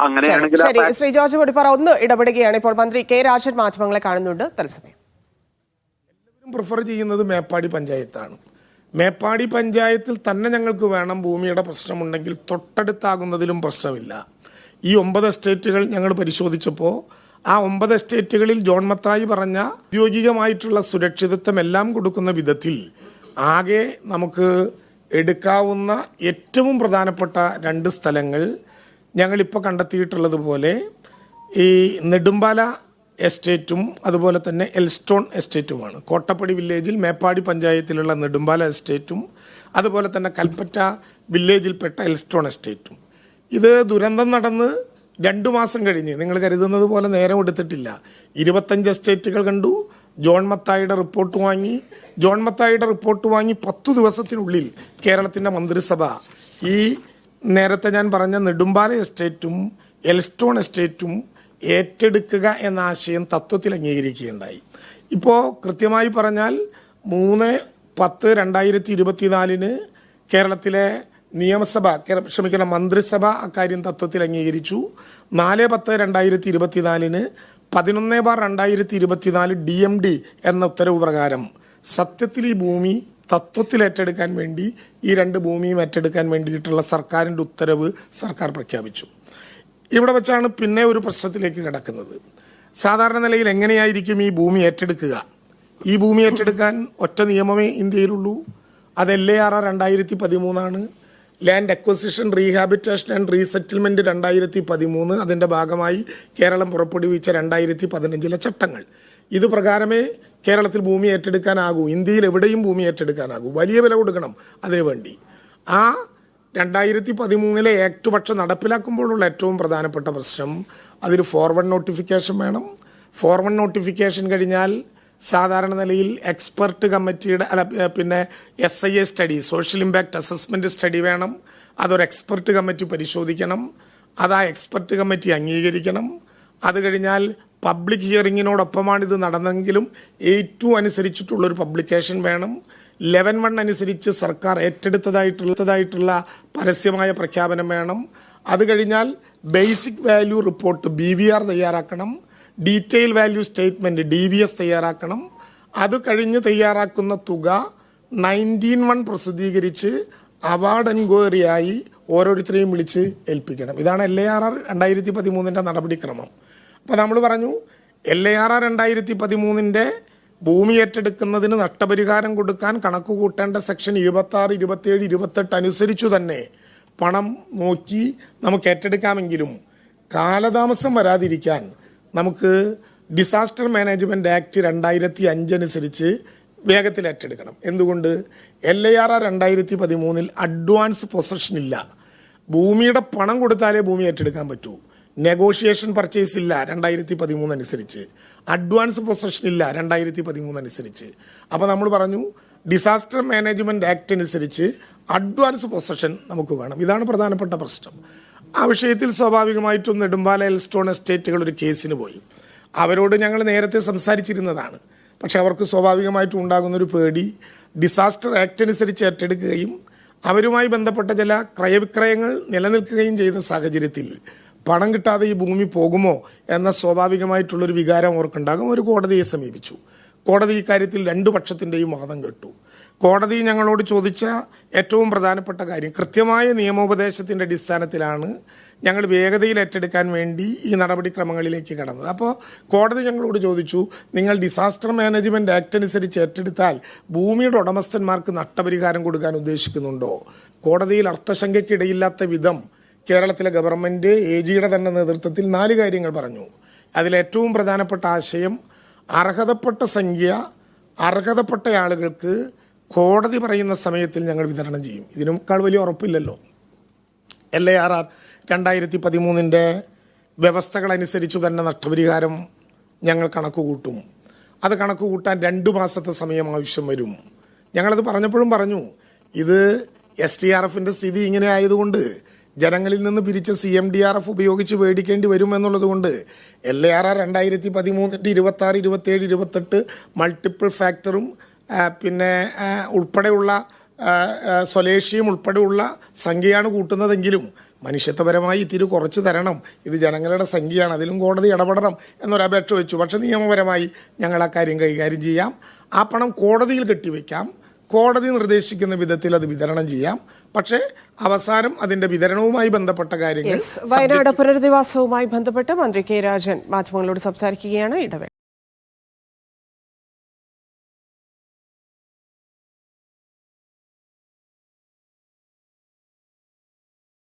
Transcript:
അങ്ങനെയാണെങ്കിൽ ശ്രീ ജോർജ് പൊടിപ്പാറ ഒന്ന് ഇടപെടുകയാണ്. ഇപ്പോൾ മന്ത്രി കെ രാജൻ മാധ്യമങ്ങളെ കാണുന്നുണ്ട് തത്സമയം. എല്ലാവരും പ്രിഫർ ചെയ്യുന്നത് മേപ്പാടി പഞ്ചായത്താണ്. മേപ്പാടി പഞ്ചായത്തിൽ തന്നെ ഞങ്ങൾക്ക് വേണം. ഭൂമിയുടെ പ്രശ്നമുണ്ടെങ്കിൽ തൊട്ടടുത്താകുന്നതിലും പ്രശ്നമില്ല. ഈ 9 എസ്റ്റേറ്റുകൾ ഞങ്ങൾ പരിശോധിച്ചപ്പോൾ ആ 9 എസ്റ്റേറ്റുകളിൽ ജോൺ മത്തായി പറഞ്ഞ ഔദ്യോഗികമായിട്ടുള്ള സുരക്ഷിതത്വം എല്ലാം കൊടുക്കുന്ന വിധത്തിൽ ആകെ നമുക്ക് എടുക്കാവുന്ന ഏറ്റവും പ്രധാനപ്പെട്ട 2 സ്ഥലങ്ങൾ ഞങ്ങളിപ്പോൾ കണ്ടെത്തിയിട്ടുള്ളത് പോലെ ഈ നെടുമ്പാല എസ്റ്റേറ്റും അതുപോലെ തന്നെ എൽസ്റ്റോൺ എസ്റ്റേറ്റുമാണ്. കോട്ടപ്പടി വില്ലേജിൽ മേപ്പാടി പഞ്ചായത്തിലുള്ള നെടുമ്പാല എസ്റ്റേറ്റും അതുപോലെ തന്നെ കൽപ്പറ്റ വില്ലേജിൽപ്പെട്ട എൽസ്റ്റോൺ എസ്റ്റേറ്റും. ഇത് ദുരന്തം നടന്ന് 2 മാസം കഴിഞ്ഞ് നിങ്ങൾ കരുതുന്നത് പോലെ നേരം എടുത്തിട്ടില്ല. 25 എസ്റ്റേറ്റുകൾ കണ്ടു. ജോൺ മത്തായിയുടെ റിപ്പോർട്ട് വാങ്ങി. ജോൺ മത്തായിയുടെ റിപ്പോർട്ട് വാങ്ങി 10 ദിവസത്തിനുള്ളിൽ കേരളത്തിൻ്റെ മന്ത്രിസഭ ഈ നേരത്തെ ഞാൻ പറഞ്ഞ നെടുമ്പാല എസ്റ്റേറ്റും എൽസ്റ്റോൺ എസ്റ്റേറ്റും ഏറ്റെടുക്കുക എന്ന ആശയം തത്വത്തിൽ അംഗീകരിക്കുകയുണ്ടായി. ഇപ്പോൾ കൃത്യമായി പറഞ്ഞാൽ 3/10/2024 കേരളത്തിലെ മന്ത്രിസഭ അക്കാര്യം തത്വത്തിൽ അംഗീകരിച്ചു. 4/10/2024 11/2024 DMD എന്ന ഉത്തരവ് പ്രകാരം സത്യത്തിൽ ഈ ഭൂമി തത്വത്തിൽ ഏറ്റെടുക്കാൻ വേണ്ടി ഈ 2 ഭൂമിയും ഏറ്റെടുക്കാൻ വേണ്ടിയിട്ടുള്ള സർക്കാരിൻ്റെ ഉത്തരവ് സർക്കാർ പ്രഖ്യാപിച്ചു. ഇവിടെ വെച്ചാണ് പിന്നെ ഒരു പ്രശ്നത്തിലേക്ക് കിടക്കുന്നത്. സാധാരണ നിലയിൽ എങ്ങനെയായിരിക്കും ഈ ഭൂമി ഏറ്റെടുക്കുക? ഈ ഭൂമി ഏറ്റെടുക്കാൻ ഒറ്റ നിയമമേ ഇന്ത്യയിലുള്ളൂ. അത് LAR 2013 land acquisition rehabilitation and resettlement 2013. അതിൻ്റെ ഭാഗമായി കേരളം പുറപ്പെടുവിച്ച 2015 ചട്ടങ്ങൾ. ഇത് പ്രകാരമേ കേരളത്തിൽ ഭൂമി ഏറ്റെടുക്കാനാകൂ. ഇന്ത്യയിൽ എവിടെയും ഭൂമി ഏറ്റെടുക്കാനാകൂ. വലിയ വില കൊടുക്കണം അതിനുവേണ്ടി. ആ 2013 ആക്ട് പക്ഷെ നടപ്പിലാക്കുമ്പോഴുള്ള ഏറ്റവും പ്രധാനപ്പെട്ട പ്രശ്നം അതിൽ ഫോർവേഡ് നോട്ടിഫിക്കേഷൻ വേണം. ഫോർവേഡ് നോട്ടിഫിക്കേഷൻ കഴിഞ്ഞാൽ സാധാരണ നിലയിൽ എക്സ്പെർട്ട് കമ്മിറ്റിയുടെ പിന്നെ SIA study, social impact assessment study വേണം. അതൊരു എക്സ്പെർട്ട് കമ്മിറ്റി പരിശോധിക്കണം. അത് ആ എക്സ്പെർട്ട് കമ്മിറ്റി അംഗീകരിക്കണം. അത് കഴിഞ്ഞാൽ പബ്ലിക് ഹിയറിങ്ങിനോടൊപ്പമാണ് ഇത് നടന്നെങ്കിലും 8(2) അനുസരിച്ചിട്ടുള്ളൊരു പബ്ലിക്കേഷൻ വേണം. 11(1) അനുസരിച്ച് സർക്കാർ ഏറ്റെടുത്തതായിട്ടുള്ള പരസ്യമായ പ്രഖ്യാപനം വേണം. അത് കഴിഞ്ഞാൽ ബേസിക് വാല്യൂ റിപ്പോർട്ട് BVR തയ്യാറാക്കണം. ഡീറ്റെയിൽ വാല്യൂ സ്റ്റേറ്റ്മെൻറ്റ് DVS തയ്യാറാക്കണം. അത് കഴിഞ്ഞ് തയ്യാറാക്കുന്ന തുക 19(1) പ്രസിദ്ധീകരിച്ച് അവാർഡ് എൻക്വയറിയായി ഓരോരുത്തരെയും വിളിച്ച് ഏൽപ്പിക്കണം. ഇതാണ് LAR 2013 നടപടിക്രമം. അപ്പോൾ നമ്മൾ പറഞ്ഞു LAR 2013 ഭൂമി ഏറ്റെടുക്കുന്നതിന് നഷ്ടപരിഹാരം കൊടുക്കാൻ കണക്ക് കൂട്ടേണ്ട സെക്ഷൻ 26, 27, 28 അനുസരിച്ചു തന്നെ പണം നോക്കി നമുക്ക് ഏറ്റെടുക്കാമെങ്കിലും കാലതാമസം വരാതിരിക്കാൻ നമുക്ക് ഡിസാസ്റ്റർ മാനേജ്മെൻറ്റ് ആക്ട് 2005 അനുസരിച്ച് വേഗത്തിൽ ഏറ്റെടുക്കണം. എന്തുകൊണ്ട്? LAR 2013 അഡ്വാൻസ് പൊസഷൻ ഇല്ല. ഭൂമിയുടെ പണം കൊടുത്താലേ ഭൂമി ഏറ്റെടുക്കാൻ പറ്റൂ. നെഗോഷിയേഷൻ പർച്ചേസ് ഇല്ല 2013 അനുസരിച്ച്. അഡ്വാൻസ് പൊസഷൻ ഇല്ല 2013 അനുസരിച്ച്. അപ്പോൾ നമ്മൾ പറഞ്ഞു ഡിസാസ്റ്റർ മാനേജ്മെൻറ്റ് ആക്ട് അനുസരിച്ച് അഡ്വാൻസ് പൊസഷൻ നമുക്ക് വേണം. ഇതാണ് പ്രധാനപ്പെട്ട പ്രശ്നം. ആ വിഷയത്തിൽ സ്വാഭാവികമായിട്ടും നെടുമ്പാല എൽസ്റ്റോൺ എസ്റ്റേറ്റുകൾ ഒരു കേസിന് പോയി. അവരോട് ഞങ്ങൾ നേരത്തെ സംസാരിച്ചിരുന്നതാണ്. പക്ഷെ അവർക്ക് സ്വാഭാവികമായിട്ടും ഉണ്ടാകുന്നൊരു പേടി ഡിസാസ്റ്റർ ആക്ട് അനുസരിച്ച് ഏറ്റെടുക്കുകയും അവരുമായി ബന്ധപ്പെട്ട ചില ക്രയവിക്രയങ്ങൾ നിലനിൽക്കുകയും ചെയ്ത സാഹചര്യത്തിൽ പണം കിട്ടാതെ ഈ ഭൂമി പോകുമോ എന്ന സ്വാഭാവികമായിട്ടുള്ളൊരു വികാരം അവർക്കുണ്ടാകും. ഒരു കോടതിയെ സമീപിച്ചു. കോടതി ഇക്കാര്യത്തിൽ 2 പക്ഷത്തിൻ്റെയും വാദം കേട്ടു. കോടതി ഞങ്ങളോട് ചോദിച്ച ഏറ്റവും പ്രധാനപ്പെട്ട കാര്യം, കൃത്യമായ നിയമോപദേശത്തിൻ്റെ അടിസ്ഥാനത്തിലാണ് ഞങ്ങൾ വേഗതയിൽ ഏറ്റെടുക്കാൻ വേണ്ടി ഈ നടപടിക്രമങ്ങളിലേക്ക് കടന്നത്. അപ്പോൾ കോടതി ഞങ്ങളോട് ചോദിച്ചു, നിങ്ങൾ ഡിസാസ്റ്റർ മാനേജ്മെൻറ്റ് ആക്ട് അനുസരിച്ച് ഏറ്റെടുത്താൽ ഭൂമിയുടെ ഉടമസ്ഥന്മാർക്ക് നഷ്ടപരിഹാരം കൊടുക്കാൻ ഉദ്ദേശിക്കുന്നുണ്ടോ? കോടതിയിൽ അർത്ഥശങ്കയ്ക്കിടയില്ലാത്ത വിധം കേരളത്തിലെ ഗവൺമെൻറ് AGയുടെ തന്നെ നേതൃത്വത്തിൽ 4 കാര്യങ്ങൾ പറഞ്ഞു. അതിലേറ്റവും പ്രധാനപ്പെട്ട ആശയം, അർഹതപ്പെട്ട സംഖ്യ അർഹതപ്പെട്ട ആളുകൾക്ക് കോടതി പറയുന്ന സമയത്തിൽ ഞങ്ങൾ വിതരണം ചെയ്യും. ഇതിനേക്കാൾ വലിയ ഉറപ്പില്ലല്ലോ. LAR 2013 വ്യവസ്ഥകളനുസരിച്ചു തന്നെ നഷ്ടപരിഹാരം ഞങ്ങൾ കണക്ക് കൂട്ടും. അത് കണക്ക് കൂട്ടാൻ 2 മാസത്തെ സമയം ആവശ്യം വരും. ഞങ്ങളത് പറഞ്ഞപ്പോഴും പറഞ്ഞു, ഇത് STRFൻ്റെ സ്ഥിതി ഇങ്ങനെ ആയതുകൊണ്ട് ജനങ്ങളിൽ നിന്ന് പിരിച്ച CMDRF ഉപയോഗിച്ച് മേടിക്കേണ്ടി വരുമെന്നുള്ളത് കൊണ്ട് LAR 2013 26, 27, 28 മൾട്ടിപ്പിൾ ഫാക്ടറും പിന്നെ ഉൾപ്പെടെയുള്ള സ്വലേഷ്യം ഉൾപ്പെടെയുള്ള സംഖ്യയാണ് കൂട്ടുന്നതെങ്കിലും മനുഷ്യത്വപരമായി ഇത്തിരി കുറച്ച് തരണം, ഇത് ജനങ്ങളുടെ സംഖ്യയാണ്, അതിലും കോടതി ഇടപെടണം എന്നൊരപേക്ഷ വെച്ചു. പക്ഷേ നിയമപരമായി ഞങ്ങൾ ആ കാര്യം കൈകാര്യം ചെയ്യാം. ആ പണം കോടതിയിൽ കെട്ടിവെക്കാം, കോടതി നിർദ്ദേശിക്കുന്ന വിധത്തിൽ അത് വിതരണം ചെയ്യാം. പക്ഷേ അവസാനം അതിന്റെ വിതരണവുമായി ബന്ധപ്പെട്ട കാര്യങ്ങൾ വയനാട് പുനരധിവാസവുമായി ബന്ധപ്പെട്ട് മന്ത്രി കെ രാജൻ മാധ്യമങ്ങളോട് സംസാരിക്കുകയാണ്. ഇടവേള.